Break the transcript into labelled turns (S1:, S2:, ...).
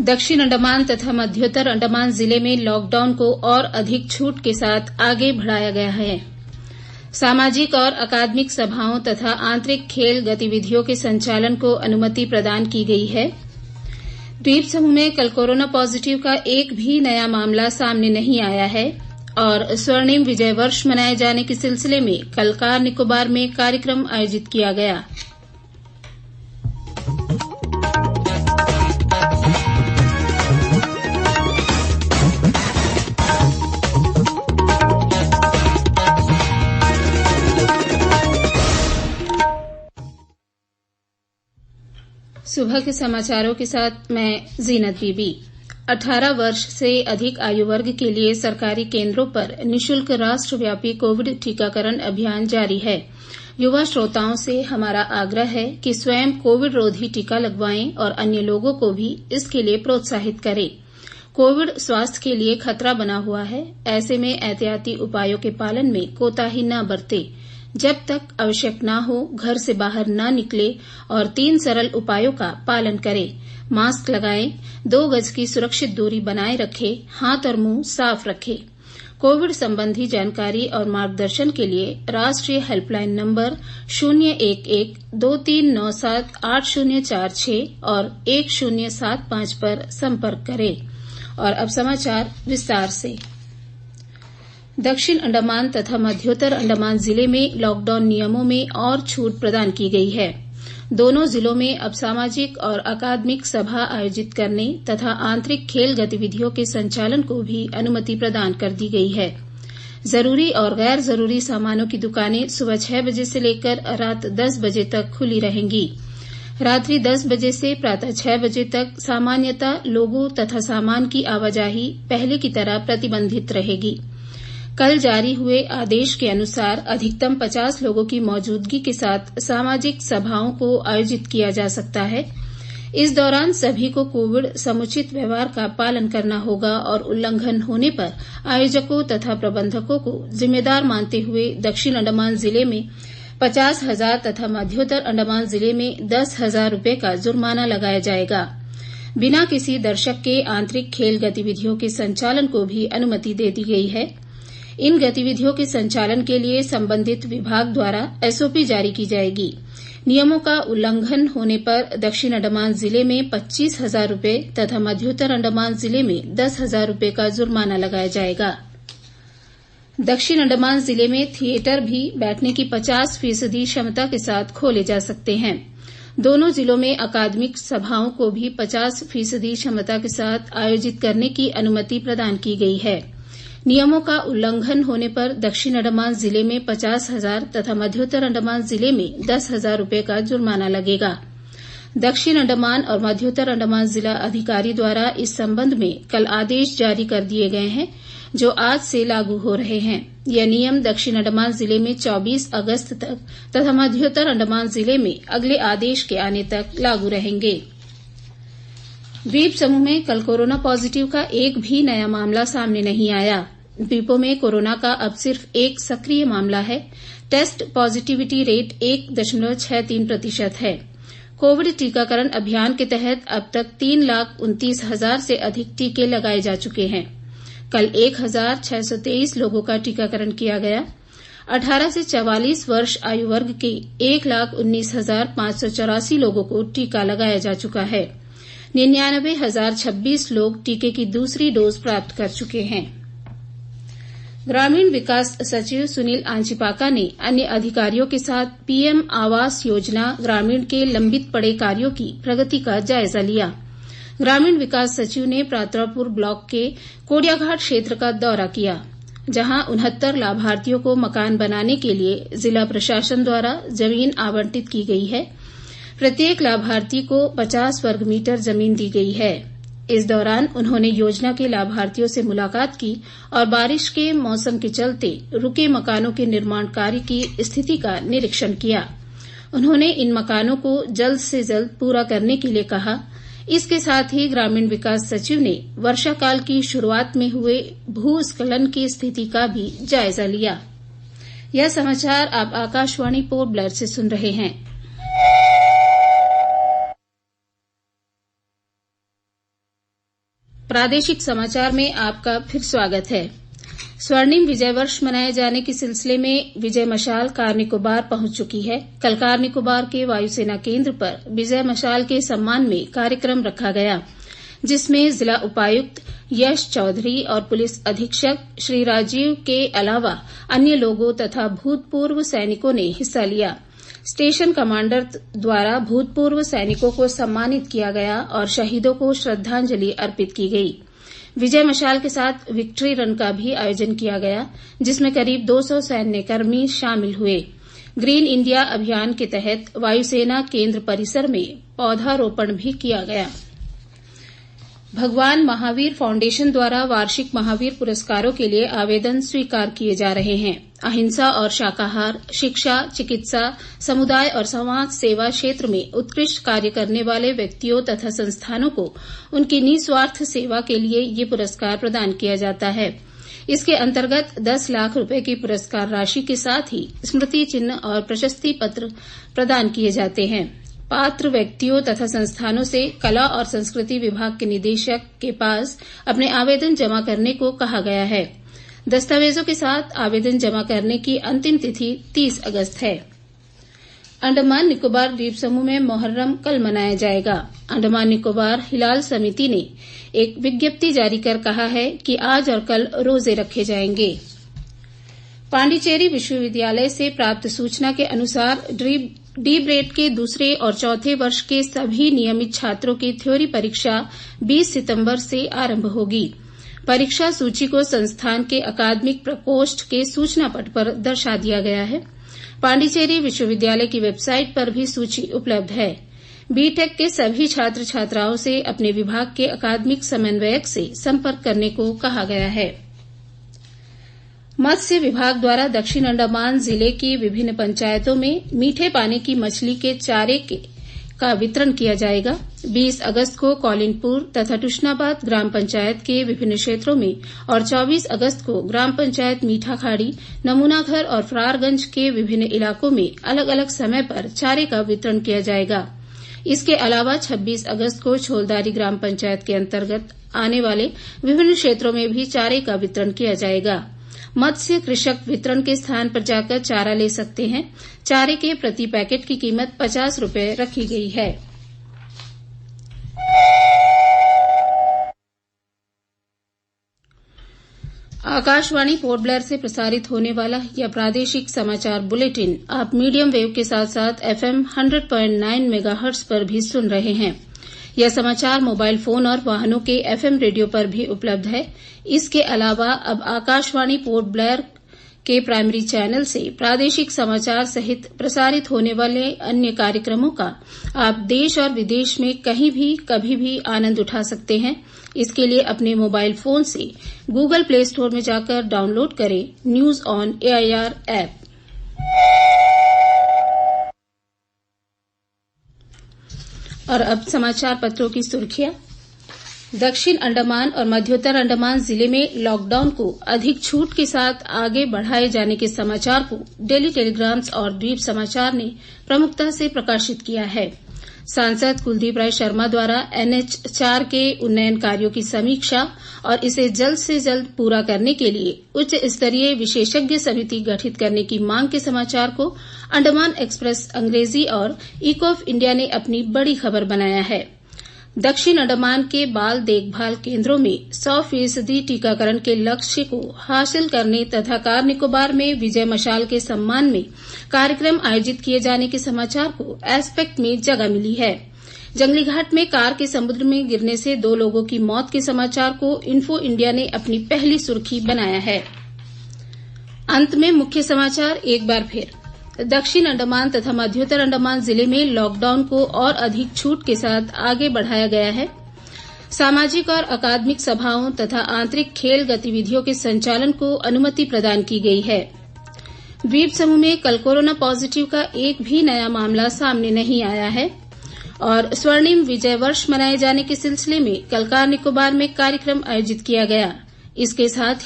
S1: दक्षिण अंडमान तथा मध्योत्तर अंडमान जिले में लॉकडाउन को और अधिक छूट के साथ आगे बढ़ाया गया है। सामाजिक और अकादमिक सभाओं तथा आंतरिक खेल गतिविधियों के संचालन को अनुमति प्रदान की गई है। द्वीप समूह में कल कोरोना पॉजिटिव का एक भी नया मामला सामने नहीं आया है और स्वर्णिम विजय वर्ष मनाए जाने के सिलसिले में कल कार निकोबार में कार्यक्रम आयोजित किया गया। सुबह के समाचारों के साथ मैं जीनत बीबी। 18 वर्ष से अधिक आयु वर्ग के लिए सरकारी केंद्रों पर निःशुल्क राष्ट्रव्यापी कोविड टीकाकरण अभियान जारी है। युवा श्रोताओं से हमारा आग्रह है कि स्वयं कोविड रोधी टीका लगवाएं और अन्य लोगों को भी इसके लिए प्रोत्साहित करें। कोविड स्वास्थ्य के लिए खतरा बना हुआ है, ऐसे में एहतियाती उपायों के पालन में कोताही न बरतें। जब तक आवश्यक न हो घर से बाहर न निकले और 3 सरल उपायों का पालन करें। मास्क लगाएं, 2 गज की सुरक्षित दूरी बनाए रखें, हाथ और मुंह साफ रखें। कोविड संबंधी जानकारी और मार्गदर्शन के लिए राष्ट्रीय हेल्पलाइन नंबर 011-2397-8046 और 1075 पर संपर्क करें। और अब समाचार विस्तार से। दक्षिण अंडमान तथा मध्योत्तर अंडमान जिले में लॉकडाउन नियमों में और छूट प्रदान की गई है। दोनों जिलों में अब सामाजिक और अकादमिक सभा आयोजित करने तथा आंतरिक खेल गतिविधियों के संचालन को भी अनुमति प्रदान कर दी गई है। जरूरी और गैर जरूरी सामानों की दुकानें सुबह 6 बजे से लेकर रात 10 बजे तक खुली रहेंगी। रात्रि 10 बजे से प्रातः 6 बजे तक सामान्यतः लोगों तथा सामान की आवाजाही पहले की तरह प्रतिबंधित रहेगी। कल जारी हुए आदेश के अनुसार अधिकतम 50 लोगों की मौजूदगी के साथ सामाजिक सभाओं को आयोजित किया जा सकता है। इस दौरान सभी को कोविड समुचित व्यवहार का पालन करना होगा और उल्लंघन होने पर आयोजकों तथा प्रबंधकों को जिम्मेदार मानते हुए दक्षिण अंडमान जिले में 50,000 तथा मध्योत्तर अंडमान जिले में 10,000 रूपये का जुर्माना लगाया जाएगा। बिना किसी दर्शक के आंतरिक खेल गतिविधियों के संचालन को भी अनुमति दे दी गई है। इन गतिविधियों के संचालन के लिए संबंधित विभाग द्वारा एसओपी जारी की जाएगी। नियमों का उल्लंघन होने पर दक्षिण अंडमान जिले में 25,000 रूपये तथा मध्योत्तर अंडमान जिले में 10,000 रूपये का जुर्माना लगाया जाएगा। दक्षिण अंडमान जिले में थिएटर भी बैठने की 50% क्षमता के साथ खोले जा सकते हैं। दोनों जिलों में अकादमिक सभाओं को भी 50% क्षमता के साथ आयोजित करने की अनुमति प्रदान की गई है। नियमों का उल्लंघन होने पर दक्षिण अंडमान जिले में 50,000 तथा मध्योत्तर अंडमान जिले में 10,000 रूपये का जुर्माना लगेगा। दक्षिण अंडमान और मध्योत्तर अंडमान जिला अधिकारी द्वारा इस संबंध में कल आदेश जारी कर दिए गए हैं, जो आज से लागू हो रहे हैं। यह नियम दक्षिण अंडमान जिले में 24 अगस्त तक तथा मध्योत्तर अंडमान जिले में अगले आदेश के आने तक लागू रहेंगे। द्वीप समूह में कल कोरोना पॉजिटिव का एक भी नया मामला सामने नहीं आया। द्वीपों में कोरोना का अब सिर्फ एक सक्रिय मामला है। टेस्ट पॉजिटिविटी रेट 1.63% है। कोविड टीकाकरण अभियान के तहत अब तक 3,29,000 से अधिक टीके लगाए जा चुके हैं। कल 1,623 लोगों का टीकाकरण किया गया। 18 से 44 वर्ष आयु वर्ग के 1,19,584 लोगों को टीका लगाया जा चुका है। 99,026 लोग टीके की दूसरी डोज प्राप्त कर चुके हैं। ग्रामीण विकास सचिव सुनील आंचिपाका ने अन्य अधिकारियों के साथ पीएम आवास योजना ग्रामीण के लंबित पड़े कार्यों की प्रगति का जायजा लिया। ग्रामीण विकास सचिव ने प्रातरापुर ब्लॉक के कोडियाघाट क्षेत्र का दौरा किया, जहां 69 लाभार्थियों को मकान बनाने के लिए जिला प्रशासन द्वारा जमीन आवंटित की गई है। प्रत्येक लाभार्थी को 50 वर्ग मीटर जमीन दी गई है। इस दौरान उन्होंने योजना के लाभार्थियों से मुलाकात की और बारिश के मौसम के चलते रुके मकानों के निर्माण कार्य की स्थिति का निरीक्षण किया। उन्होंने इन मकानों को जल्द से जल्द पूरा करने के लिए कहा। इसके साथ ही ग्रामीण विकास सचिव ने वर्षाकाल की शुरुआत में हुए भूस्खलन की स्थिति का भी जायजा लिया। यह समाचार आप आकाशवाणी पोर्ट ब्लेयर से सुन रहे हैं। प्रादेशिक समाचार में आपका फिर स्वागत है। स्वर्णिम विजय वर्ष मनाए जाने के सिलसिले में विजय मशाल कार निकोबार पहुंच चुकी है। कल कार निकोबार के वायुसेना केंद्र पर विजय मशाल के सम्मान में कार्यक्रम रखा गया, जिसमें जिला उपायुक्त यश चौधरी और पुलिस अधीक्षक श्री राजीव के अलावा अन्य लोगों तथा भूतपूर्व सैनिकों ने हिस्सा लिया। स्टेशन कमांडर द्वारा भूतपूर्व सैनिकों को सम्मानित किया गया और शहीदों को श्रद्धांजलि अर्पित की गई। विजय मशाल के साथ विक्ट्री रन का भी आयोजन किया गया, जिसमें करीब 200 सैन्यकर्मी शामिल हुए। ग्रीन इंडिया अभियान के तहत वायुसेना केंद्र परिसर में पौधारोपण भी किया गया। भगवान महावीर फाउंडेशन द्वारा वार्षिक महावीर पुरस्कारों के लिए आवेदन स्वीकार किए जा रहे हैं। अहिंसा और शाकाहार, शिक्षा, चिकित्सा, समुदाय और समाज सेवा क्षेत्र में उत्कृष्ट कार्य करने वाले व्यक्तियों तथा संस्थानों को उनकी निस्वार्थ सेवा के लिए ये पुरस्कार प्रदान किया जाता है। इसके अंतर्गत 10 लाख रुपए की पुरस्कार राशि के साथ ही स्मृति चिन्ह और प्रशस्ति पत्र प्रदान किए जाते हैं। पात्र व्यक्तियों तथा संस्थानों से कला और संस्कृति विभाग के निदेशक के पास अपने आवेदन जमा करने को कहा गया है। दस्तावेजों के साथ आवेदन जमा करने की अंतिम तिथि 30 अगस्त है। अंडमान निकोबार द्वीप समूह में मोहर्रम कल मनाया जाएगा। अंडमान निकोबार हिलाल समिति ने एक विज्ञप्ति जारी कर कहा है कि आज और कल रोजे रखे जाएंगे। पांडिचेरी विश्वविद्यालय से प्राप्त सूचना के अनुसार डी ब्रेड के दूसरे और चौथे वर्ष के सभी नियमित छात्रों की थ्योरी परीक्षा 20 सितंबर से आरंभ होगी। परीक्षा सूची को संस्थान के अकादमिक प्रकोष्ठ के सूचना पट पर दर्शा दिया गया है। पांडिचेरी विश्वविद्यालय की वेबसाइट पर भी सूची उपलब्ध है। बीटेक के सभी छात्र छात्राओं से अपने विभाग के अकादमिक समन्वयक से संपर्क करने को कहा गया है। मत्स्य विभाग द्वारा दक्षिण अंडमान जिले की विभिन्न पंचायतों में मीठे पानी की मछली के चारे का वितरण किया जाएगा। 20 अगस्त को कौलिनपुर तथा टुशनाबाद ग्राम पंचायत के विभिन्न क्षेत्रों में और 24 अगस्त को ग्राम पंचायत मीठाखाड़ी, नमूनाघर और फरारगंज के विभिन्न इलाकों में अलग अलग समय पर चारे का वितरण किया जाएगा। इसके अलावा 26 अगस्त को छोलदारी ग्राम पंचायत के अंतर्गत आने वाले विभिन्न क्षेत्रों में भी चारे का वितरण किया जाएगा। मत्स्य कृषक वितरण के स्थान पर जाकर चारा ले सकते हैं। चारे के प्रति पैकेट की कीमत 50 रुपये रखी गई है। आकाशवाणी पोर्ट ब्लेयर से प्रसारित होने वाला यह प्रादेशिक समाचार बुलेटिन आप मीडियम वेव के साथ साथ FM 100.9 मेगाहर्ट्ज पर भी सुन रहे हैं। यह समाचार मोबाइल फोन और वाहनों के FM रेडियो पर भी उपलब्ध है। इसके अलावा अब आकाशवाणी पोर्ट ब्लेयर के प्राइमरी चैनल से प्रादेशिक समाचार सहित प्रसारित होने वाले अन्य कार्यक्रमों का आप देश और विदेश में कहीं भी कभी भी आनंद उठा सकते हैं। इसके लिए अपने मोबाइल फोन से गूगल प्ले स्टोर में जाकर डाउनलोड करें न्यूज ऑन AIR ऐप। और अब समाचार पत्रों की सुर्खियां। दक्षिण अंडमान और मध्योत्तर अंडमान जिले में लॉकडाउन को अधिक छूट के साथ आगे बढ़ाए जाने के समाचार को डेली टेलीग्राम्स और द्वीप समाचार ने प्रमुखता से प्रकाशित किया है। सांसद कुलदीप राय शर्मा द्वारा NH 4 के उन्नयन कार्यों की समीक्षा और इसे जल्द से जल्द पूरा करने के लिए उच्च स्तरीय विशेषज्ञ समिति गठित करने की मांग के समाचार को अंडमान एक्सप्रेस अंग्रेजी और इको ऑफ इंडिया ने अपनी बड़ी खबर बनाया है। दक्षिण अंडमान के बाल देखभाल केंद्रों में 100% टीकाकरण के लक्ष्य को हासिल करने तथा कार निकोबार में विजय मशाल के सम्मान में कार्यक्रम आयोजित किए जाने के समाचार को एस्पेक्ट में जगह मिली है। जंगली घाट में कार के समुद्र में गिरने से 2 लोगों की मौत के समाचार को इन्फो इंडिया ने अपनी पहली सुर्खी बनाया है। अंत में मुख्य समाचार एक बार फिर। दक्षिण अंडमान तथा मध्योत्तर अंडमान जिले में लॉकडाउन को और अधिक छूट के साथ आगे बढ़ाया गया है। सामाजिक और अकादमिक सभाओं तथा आंतरिक खेल गतिविधियों के संचालन को अनुमति प्रदान की गई है। द्वीप समूह में कल कोरोना पॉजिटिव का एक भी नया मामला सामने नहीं आया है। और स्वर्णिम विजय वर्ष मनाए जाने के सिलसिले में कल कार निकोबार में कार्यक्रम आयोजित किया गया। इसके साथ ही